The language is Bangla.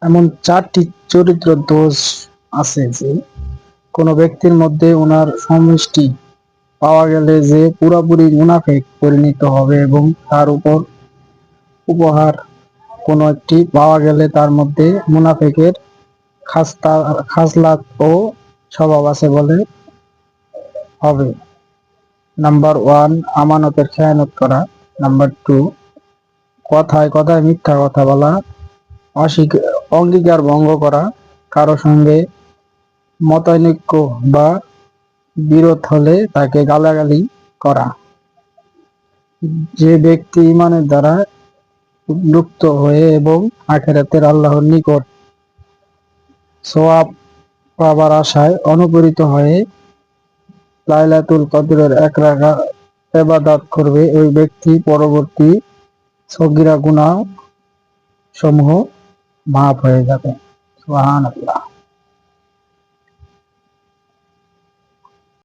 এমন 4টি চরিত্র দোষ আছে যে কোনো ব্যক্তির মধ্যে ওনার সমষ্টি পাওয়া গেলে যে পুরোপুরি মুনাফেক পরিণত হবে, এবং তার উপহার কোনো একটি পাওয়া গেলে তার মধ্যে মুনাফেকের খাসলাত ও স্বভাব আছে বলে হবে। নাম্বার 1, আমানতের খেয়ানত করা। নাম্বার 2, কথায় কথায় মিথ্যা কথা বলা। অঙ্গীকার ভঙ্গ করা। কারো সঙ্গে মতানৈক্য বা বিরোধ হলে তাকে গালাগালি করা। যে ব্যক্তি ঈমানের দ্বারা উদ্যুক্ত হয়ে এবং আখিরাতের আল্লাহর নিকট সওয়াব পাবার আশায় অনুপ্রেরিত হয়ে লাইলাতুল কদরের 1 রাকাত ইবাদত করবে, ওই ব্যক্তি পরবর্তী সগীরা গুনাহ সমূহ মাফ হয়ে যাবে। সুবহানাল্লাহ।